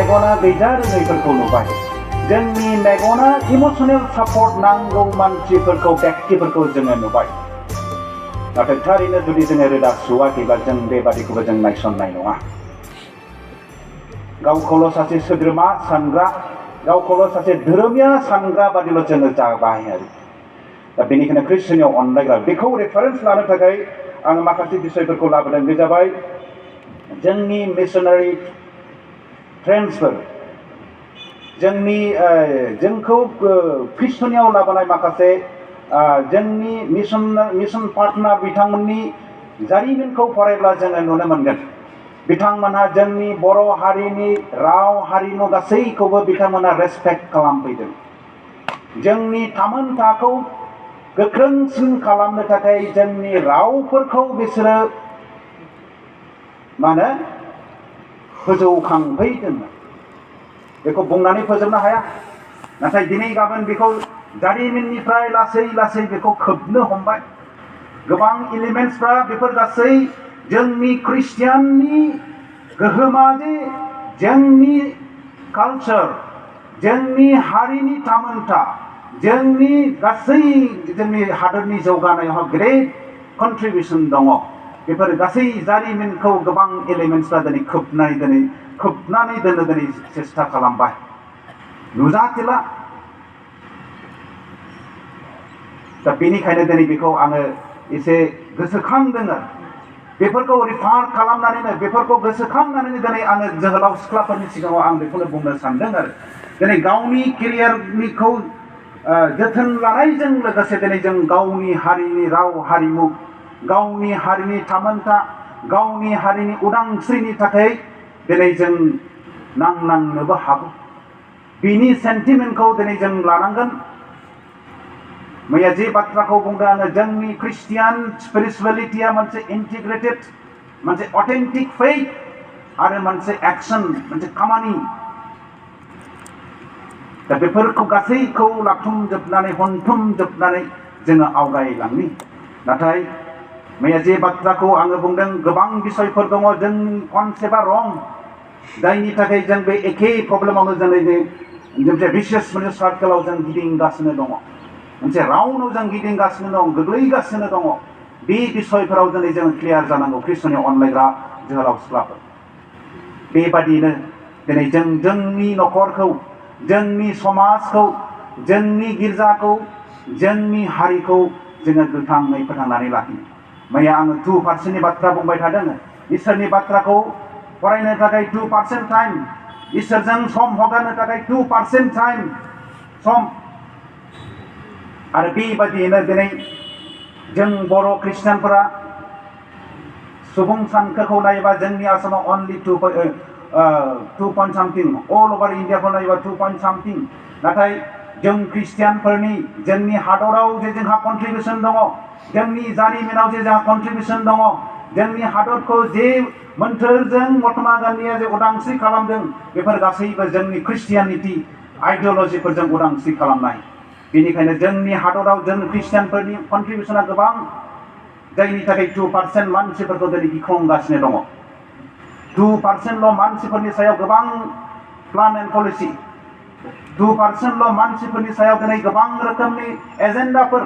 मेगना गैजा रोङैफोरखौ नुबाय जोंनि मेगना इमोशनेल सापर्ट नांगौ मानसिफोरखौ व्यक्तिफोरखौ जोङो नुबाय नाथाय थारैनो जुदि जोङो रोदा सुवाखैब्ला जों बेबादिखौबो जों नायसननाय नङा गावखौल' सासे सोद्रोमा सानग्रा गावखौल' सासे धोरोमिया सानग्रा बादिल' जोङो जाबाय आरो दा बेनिखायनो ख्रिस्टियानियाव अनलायग्रा बेखौ रेफारेन्स लानो थाखाय आं माखासे बिसयफोरखौ लाबोदों बे जाबाय जोंनि मिशनारि फ्रेन्ड्सफोर जोंनि जोंखौ ख्रिस्टियानियाव लाबोनाय माखासे जोंनि मिशन पार्टनार बिथांमोननि जारिमिनखौ फरायब्ला जोङो नुनो मोनगोन बिथांमोनहा जोंनि बर' हारिनि राव हारिमु गासैखौबो बिथांमोनहा रेसपेक्ट खालामफैदों जोंनि थामोनथाखौ गोख्रोंसिन खालामनो थाखाय जोंनि रावफोरखौ बिसोरो फोजौखांफैदों बेखौ बुंनानै फोजोबनो हाया नाथाय दिनै गाबोन बेखौ जारिमिननिफ्राय लासै लासै बेखौ खोबनो हमबाय गोबां एलिमेन्ट्सफ्रा बेफोर गासै जोंनि ख्रिस्टियाननि गोहोमा जे जोंनि कालचार जोंनि हारिनि थामोनथा जोंनि गासै जोंनि हादरनि जौगानायाव ग्रेट कन्ट्रिबिउसन दङ बेफोर गासै जारिमिनखौ गोबां एलिमेन्ट्सफ्रा दिनै खोबनानै दोननो दिनै सेस्था खालामबाय नुजाथिला दा बेनिखायनो दिनै बेखौ आङो एसे गोसोखांदों आरो बेफोरखौ रिफार खालामनानैनो बेफोरखौ गोसोखांनानैनो दिनै आङो जोहोलाव सिख्लाफोरनि सिगाङाव आं बेखौनो बुंनो सानदों आरो दिनै गावनि केरियारनिखौ जोथोन लानायजों लोगोसे दिनै जों गावनि हारिनि राव हारिमु गावनि हारिनि थामोनथा गावनि हारिनि उदांस्रिनि थाखाय दिनै जों नांनांनोबो हागौ बिनि सेन्टिमेन्टखौ दिनै जों लानांगोन मैया जे बाथ्राखौ बुंदों आङो जोंनि ख्रिस्टियान स्पिरिचुवेलिटिया मोनसे इन्टिग्रेटेड मोनसे अथेन्टिक फेथ आरो मोनसे एक्सन मोनसे खामानि दा बेफोरखौ गासैखौ लाथुमजोबनानै हनथुमजोबनानै जोङो आवगायलांनि नाथाय मैया जे बाथ्राखौ आङो बुंदों गोबां बिसयफोर दङ जोंनि कनसेप्टआ रं जायनि थाखाय जों बे एखे प्रब्लेमावनो मोनसे भिसियास मोनसे सार्केलाव जों गिदिंगासिनो दङ मोनसे राउन्डआव जों गिदिंगासिनो दं गोग्लैगासिनो दङ बे बिसयफोराव दिनै जों क्लियार जानांगौ ख्रिस्टियाननि अनलायग्रा जोहोलाव सिख्लाफोर बेबादिनो दिनै जों जोंनि न'खरखौ जोंनि समाजखौ जोंनि गिर्जाखौ जोंनि हारिखौ जोङो गोथाङै फोथांनानै लाखिनो मैया आङो 2% बाथ्रा बुंबाय थादों इसोरनि बाथ्राखौ फरायनो थाखाय 2% टाइम इसोरजों सम हगारनो थाखाय 2% टाइम सम आरो बेबादियैनो दिनै जों बर' ख्रिस्टियानफोरा सुबुं सानखोखौ नायोबा जोंनि आसामाव अनलि 2.something अल अभार इन्डियाखौ नायोबा 2.something नाथाय जों ख्रिस्टियानफोरनि जोंनि हादराव जे जोंहा कन्ट्रिबिउसन दङ जोंनि जारिमिनाव जे जोंहा कन्ट्रिबिउसन दङ जोंनि हादरखौ जे मोन्थोरजों महात्मा गान्धीया जे उदांस्रि खालामदों बेफोर गासैबो जोंनि ख्रिस्टियानिटि आइडियलजिफोरजों उदांस्रि खालामनाय बेनिखायनो जोंनि हादराव जों ख्रिस्टियानफोरनि कन्ट्रिबिउसना गोबां जायनि थाखाय 2% मानसिफोरखौ दिनै गिख्रंगासिनो दङ 2%ल' मानसिफोरनि सायाव गोबां प्लान एन्ड पलिसि 2%ल' मानसिफोरनि सायाव दिनै गोबां रोखोमनि एजेन्डाफोर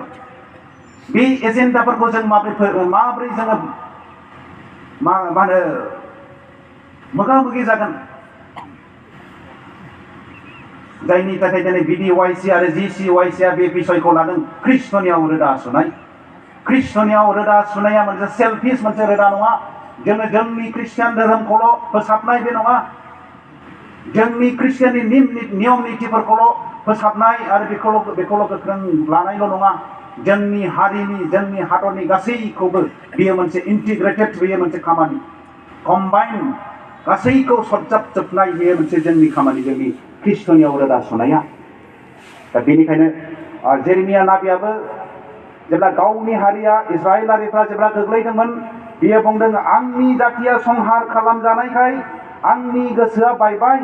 बे एजेन्डाफोरखौ जों माब्रै जोङो मोगा मोगि जागोन जायनि थाखाय दिनै BDYC आरो GCYCआ बे बिसयखौ लादों ख्रिस्टनियाव रोदा सुनाय ख्रिस्टनियाव रोदा सुनाया मोनसे सेल्फिश मोनसे रोदा नङा जोङो जोंनि ख्रिस्टियान धोरोमखौल' फोसाबनाय बे नङा जोंनि ख्रिस्टियाननि नियम नितिफोरखौल' फोसाबनाय आरो बेखौल' गोख्रों लानायल' नङा जोंनि हारिनि जोंनि हादरनि गासैखौबो बेयो मोनसे इन्टिग्रेटेड बेयो मोनसे खामानि कम्बाइन गासैखौ सरजाबजोबनाय बेयो मोनसे जोंनि खामानि जोंनि ख्रिस्टनियाव रोदा सुनाया दा बेनिखायनो जेरेमिया नाबियाबो जेब्ला गावनि हारिया इजराइलारिफ्रा जेब्ला गोग्लैदोंमोन बियो बुंदों आंनि जातिया संहार खालामजानायखाय आंनि गोसोआ बायबाय